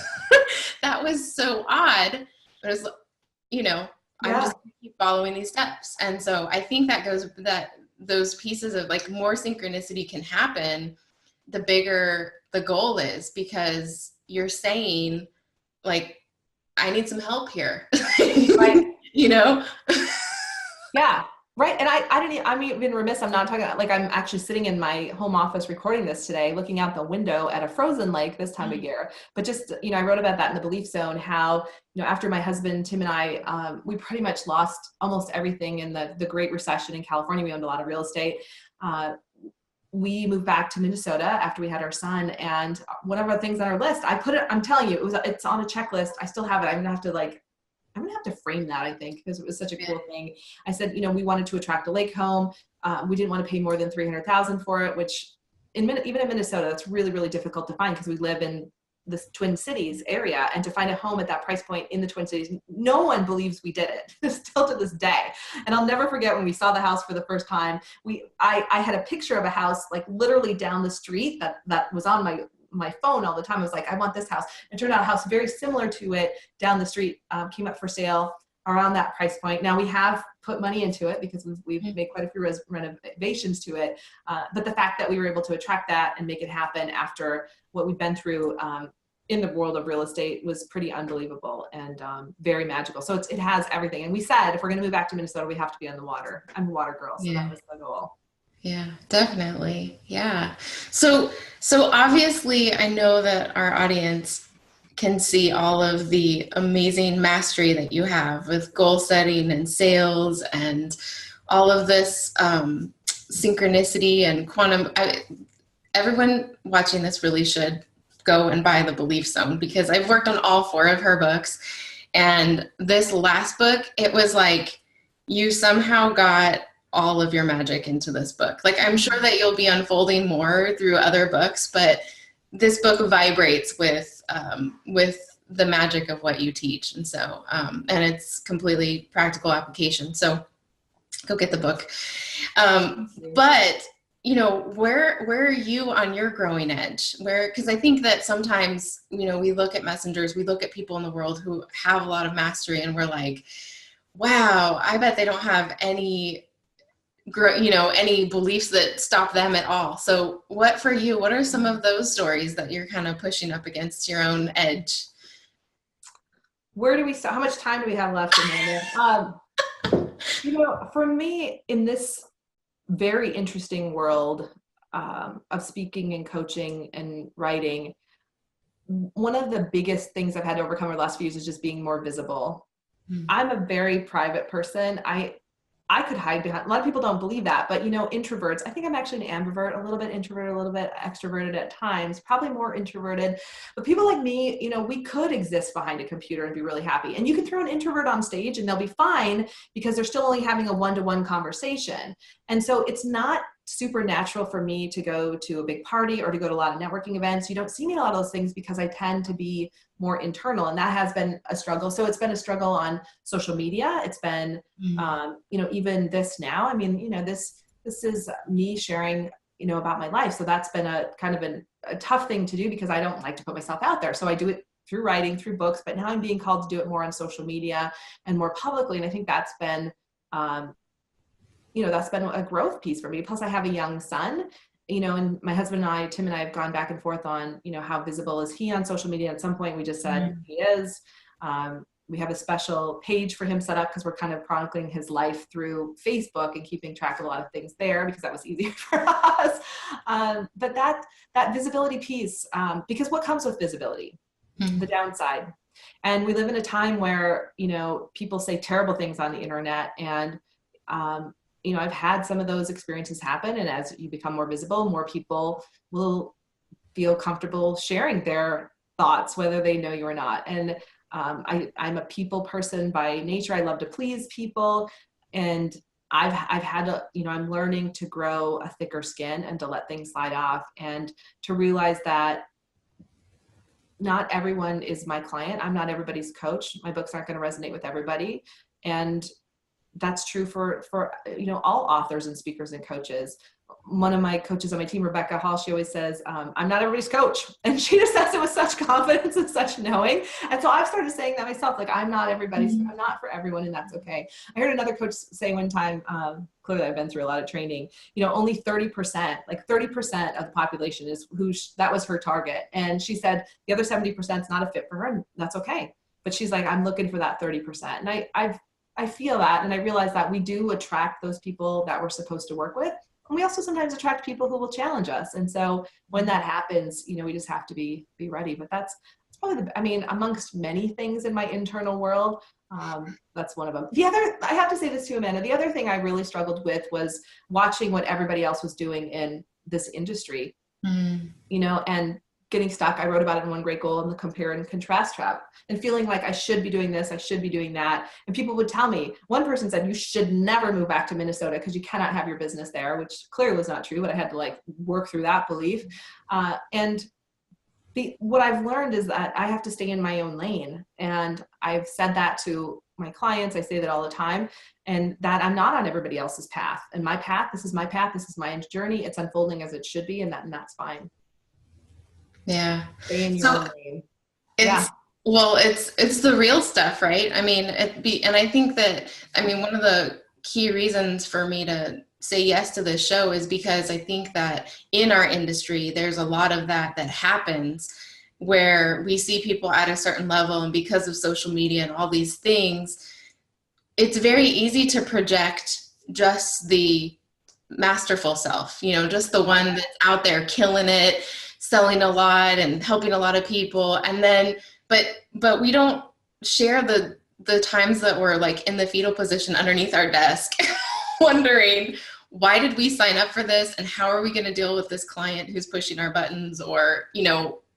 that was so odd. But it's, I'm just going to keep following these steps. And so I think that those pieces of more synchronicity can happen, the bigger the goal is, because you're saying I need some help here. Right. Yeah. Right. And I'm even remiss. I'm not talking about, I'm actually sitting in my home office recording this today, looking out the window at a frozen lake this time of year. But just, I wrote about that in the Belief Zone, how, after my husband, Tim, and I, we pretty much lost almost everything in the Great Recession in California. We owned a lot of real estate. We moved back to Minnesota after we had our son. And one of the things on our list, I'm telling you, it's on a checklist. I still have it. I'm going to have to frame that, I think, because it was such a cool thing. I said, we wanted to attract a lake home. We didn't want to pay more than $300,000 for it, which even in Minnesota, that's really, really difficult to find, because we live in this Twin Cities area, and to find a home at that price point in the Twin Cities, no one believes we did it still to this day. And I'll never forget when we saw the house for the first time. I had a picture of a house literally down the street that was on my phone all the time. I was like, I want this house. It turned out a house very similar to it down the street came up for sale around that price point. Now we have put money into it, because we've made quite a few renovations to it. But the fact that we were able to attract that and make it happen after what we've been through in the world of real estate was pretty unbelievable and very magical. So it has everything. And we said, if we're going to move back to Minnesota, we have to be on the water. I'm a water girl, so that was the goal. Yeah, definitely. Yeah. So obviously, I know that our audience can see all of the amazing mastery that you have with goal setting and sales and all of this synchronicity and quantum. Everyone watching this really should go and buy The Belief Zone, because I've worked on all 4 of her books. And this last book, it was like you somehow got all of your magic into this book. I'm sure that you'll be unfolding more through other books, but this book vibrates with the magic of what you teach. And so, and it's completely practical application. So go get the book. But where are you on your growing edge? Because I think that sometimes, we look at messengers, we look at people in the world who have a lot of mastery, and we're like, wow, I bet they don't have any beliefs that stop them at all. So what are some of those stories that you're kind of pushing up against your own edge? Where do we start? How much time do we have left, Amanda? For me, in this very interesting world of speaking and coaching and writing, one of the biggest things I've had to overcome over the last few years is just being more visible. I'm a very private person. I could hide behind. A lot of people don't believe that, but introverts, I think I'm actually an ambivert, a little bit introverted, a little bit extroverted at times, probably more introverted. But people like me, we could exist behind a computer and be really happy. And you can throw an introvert on stage and they'll be fine because they're still only having a one-to-one conversation. And so it's not super natural for me to go to a big party or to go to a lot of networking events. You don't see me in a lot of those things because I tend to be more internal, and that has been a struggle. So it's been a struggle on social media. It's been, even this now, I mean, this is me sharing, about my life. So that's been a kind of a tough thing to do because I don't like to put myself out there. So I do it through writing, through books, but now I'm being called to do it more on social media and more publicly. And I think that's been, that's been a growth piece for me. Plus I have a young son, and my husband and I, Tim and I, have gone back and forth on, how visible is he on social media. At some point we just said he is. We have a special page for him set up because we're kind of chronicling his life through Facebook and keeping track of a lot of things there because that was easier for us. But that visibility piece, because what comes with visibility? The downside. And we live in a time where, people say terrible things on the internet, and I've had some of those experiences happen. And as you become more visible, more people will feel comfortable sharing their thoughts, whether they know you or not. And I'm a people person by nature. I love to please people. And I've had to, I'm learning to grow a thicker skin and to let things slide off and to realize that not everyone is my client. I'm not everybody's coach. My books aren't going to resonate with everybody. And that's true for all authors and speakers and coaches. One of my coaches on my team, Rebecca Hall, she always says, I'm not everybody's coach. And she just says it with such confidence and such knowing. And so I've started saying that myself, like, I'm not everybody's, I'm not for everyone, and that's okay. I heard another coach say one time, clearly I've been through a lot of training, only 30%, like 30% of the population is that was her target. And she said, the other 70% is not a fit for her, and that's okay. But she's like, I'm looking for that 30%. And I feel that, and I realize that we do attract those people that we're supposed to work with. And we also sometimes attract people who will challenge us. And so when that happens, we just have to be ready. But that's probably amongst many things in my internal world, that's one of them. I have to say this too, Amanda, the other thing I really struggled with was watching what everybody else was doing in this industry, and getting stuck. I wrote about it in One Great Goal in the compare and contrast trap, and feeling like I should be doing this, I should be doing that. And people would tell me, one person said, you should never move back to Minnesota because you cannot have your business there, which clearly was not true, but I had to work through that belief. What I've learned is that I have to stay in my own lane. And I've said that to my clients. I say that all the time, and that I'm not on everybody else's path. And my path, this is my path, this is my journey. It's unfolding as it should be, and that's fine. Yeah. Stay in your own lane. Well, it's the real stuff, right? I mean, and I think that, one of the key reasons for me to say yes to this show is because I think that in our industry, there's a lot of that happens where we see people at a certain level, and because of social media and all these things, it's very easy to project just the masterful self, just the one that's out there killing it, selling a lot and helping a lot of people. And then, but we don't share the times that we're in the fetal position underneath our desk wondering, why did we sign up for this? And how are we going to deal with this client who's pushing our buttons? Or,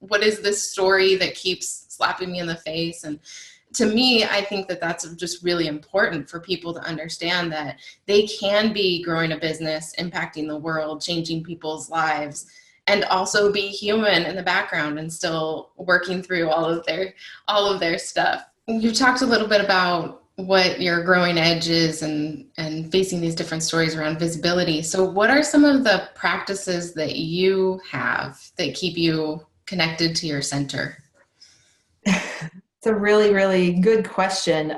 what is this story that keeps slapping me in the face? And to me, I think that that's just really important for people to understand that they can be growing a business, impacting the world, changing people's lives, and also be human in the background and still working through all of their stuff. You talked a little bit about what your growing edge is and facing these different stories around visibility. So what are some of the practices that you have that keep you connected to your center? It's a really, really good question.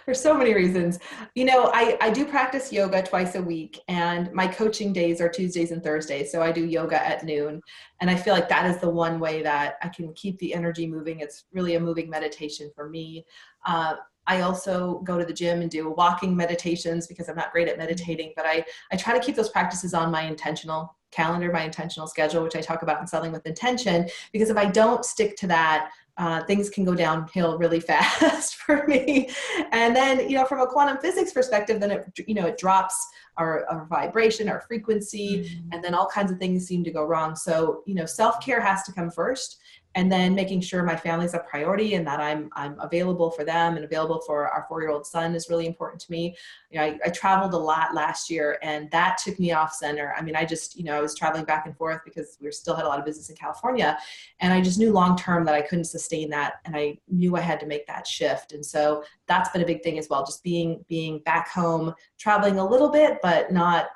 For so many reasons. I do practice yoga twice a week, and my coaching days are Tuesdays and Thursdays. So I do yoga at noon, and I feel like that is the one way that I can keep the energy moving. It's really a moving meditation for me. I also go to the gym and do walking meditations because I'm not great at meditating, but I try to keep those practices on my intentional calendar, my intentional schedule, which I talk about in Selling with Intention, because if I don't stick to that, things can go downhill really fast for me. And then, from a quantum physics perspective, then it drops our vibration, our frequency, and then all kinds of things seem to go wrong. So, self-care has to come first. And then making sure my family's a priority and that I'm available for them and available for our 4-year-old son is really important to me. I traveled a lot last year, and that took me off center. I mean, I was traveling back and forth because we still had a lot of business in California, and I just knew long-term that I couldn't sustain that. And I knew I had to make that shift. And so that's been a big thing as well. Just being back home, traveling a little bit, but not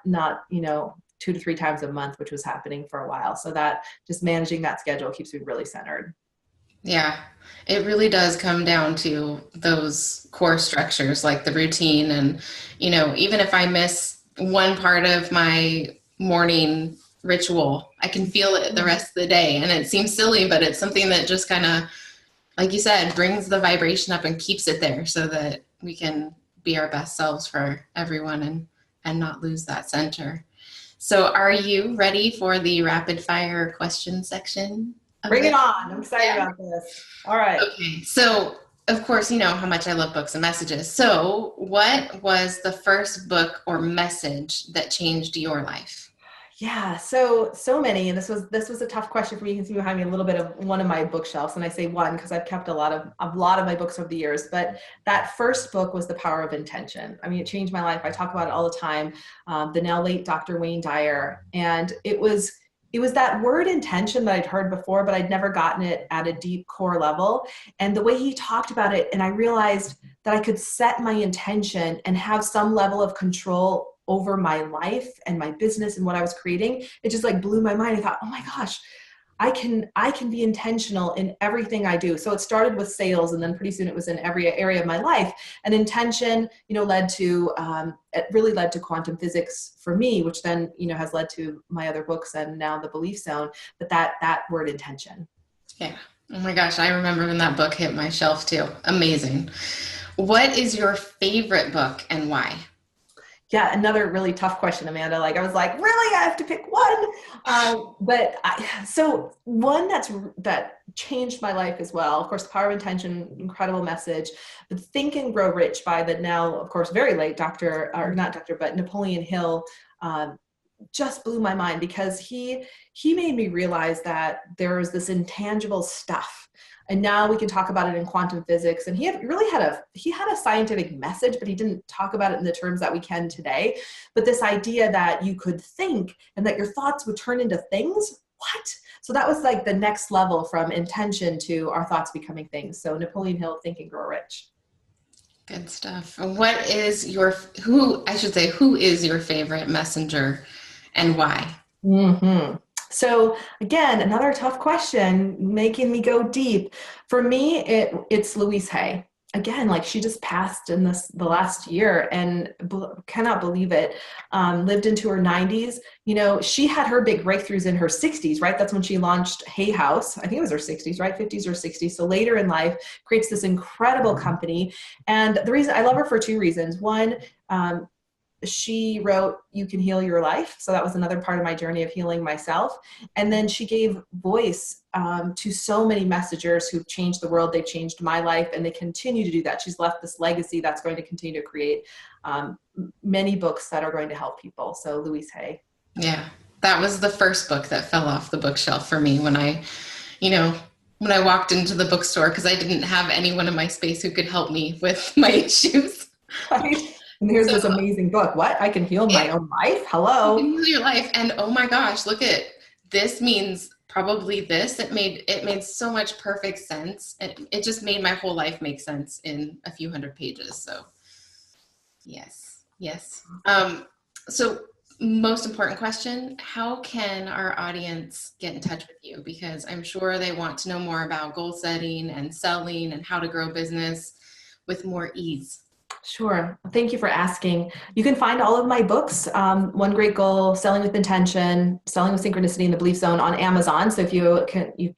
2 to 3 times a month, which was happening for a while. So that just managing that schedule keeps me really centered. Yeah, it really does come down to those core structures like the routine. And, even if I miss one part of my morning ritual, I can feel it the rest of the day. And it seems silly, but it's something that just kind of, like you said, brings the vibration up and keeps it there so that we can be our best selves for everyone and not lose that center. So are you ready for the rapid fire question section? Bring it on. I'm excited about this. All right. Okay. So of course, you know how much I love books and messages. So what was the first book or message that changed your life? Yeah, so many, and this was a tough question for me. You can see behind me a little bit of one of my bookshelves, and I say one because I've kept a lot of my books over the years. But that first book was The Power of Intention. I mean, it changed my life. I talk about it all the time. The now late Dr. Wayne Dyer, and it was that word intention that I'd heard before, but I'd never gotten it at a deep core level. And the way he talked about it, and I realized that I could set my intention and have some level of control over my life and my business and what I was creating. It just like blew my mind. I thought, oh my gosh, I can be intentional in everything I do. So it started with sales, and then pretty soon it was in every area of my life. And intention, it really led to quantum physics for me, which then, has led to my other books and now the Belief Zone. But that word intention. Yeah. Oh my gosh. I remember when that book hit my shelf too. Amazing. What is your favorite book and why? Yeah, another really tough question, Amanda. I was like, really, I have to pick one. So one that changed my life as well. Of course, The Power of Intention, incredible message. But Think and Grow Rich by the now, of course, very late Napoleon Hill, just blew my mind because he made me realize that there is this intangible stuff. And now we can talk about it in quantum physics. And he had a scientific message, but he didn't talk about it in the terms that we can today. But this idea that you could think and that your thoughts would turn into things, what? So that was like the next level from intention to our thoughts becoming things. So Napoleon Hill, Think and Grow Rich. Good stuff. Who is your favorite messenger and why? Mm-hmm. So again, another tough question, making me go deep. For me, it's Louise Hay. Again, she just passed in the last year, and cannot believe it. Lived into her 90s. She had her big breakthroughs in her 60s, right? That's when she launched Hay House. I think it was her 60s, right? 50s or 60s. So later in life, creates this incredible company. And the reason I love her for 2 reasons. One, she wrote You Can Heal Your Life. So that was another part of my journey of healing myself. And then she gave voice to so many messengers who've changed the world. They've changed my life, and they continue to do that. She's left this legacy that's going to continue to create many books that are going to help people. So Louise Hay. Yeah, that was the first book that fell off the bookshelf for me when I walked into the bookstore, because I didn't have anyone in my space who could help me with my issues. Right. And here's this amazing book. What? I can heal my own life? Hello. You can heal your life. And oh my gosh, look at this means probably this. It made so much perfect sense. It just made my whole life make sense in a few hundred pages. So yes. So most important question, how can our audience get in touch with you? Because I'm sure they want to know more about goal setting and selling and how to grow business with more ease. Sure. Thank you for asking. You can find all of my books, One Great Goal, Selling with Intention, Selling with Synchronicity, and the Belief Zone on Amazon. So if you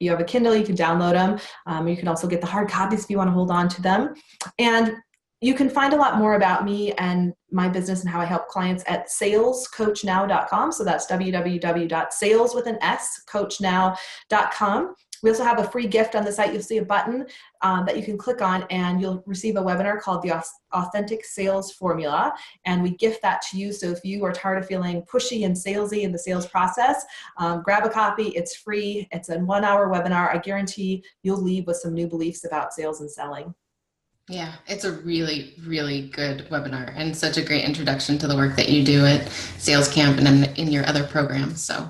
have a Kindle, you can download them. You can also get the hard copies if you want to hold on to them. And You can find a lot more about me and my business and how I help clients at salescoachnow.com. So that's www.salescoachnow.com. We also have a free gift on the site. You'll see a button that you can click on, and you'll receive a webinar called the Authentic Sales Formula. And we gift that to you. So if you are tired of feeling pushy and salesy in the sales process, grab a copy. It's free. It's a 1-hour webinar. I guarantee you'll leave with some new beliefs about sales and selling. Yeah, it's a really, really good webinar and such a great introduction to the work that you do at Sales Camp and in your other programs. So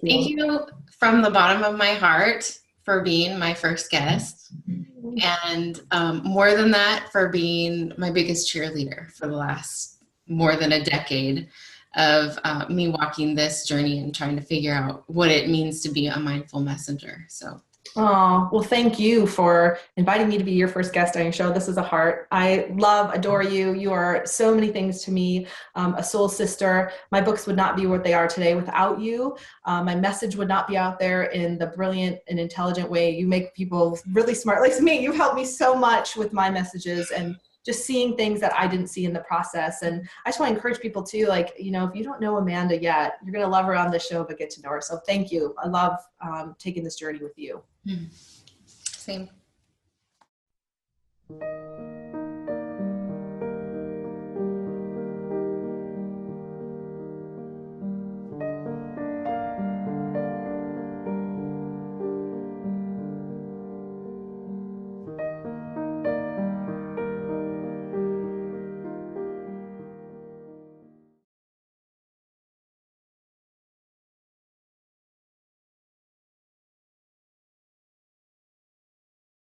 thank you from the bottom of my heart for being my first guest. And more than that, for being my biggest cheerleader for the last more than a decade of me walking this journey and trying to figure out what it means to be a mindful messenger. So. Oh, well, thank you for inviting me to be your first guest on your show. This is a heart. I love, adore you. You are so many things to me, a soul sister. My books would not be what they are today without you. My message would not be out there in the brilliant and intelligent way. You make people really smart like me. You've helped me so much with my messages and just seeing things that I didn't see in the process. And I just want to encourage people too, like, you know, if you don't know Amanda yet, you're going to love her on this show, but get to know her. So thank you. I love taking this journey with you. Same.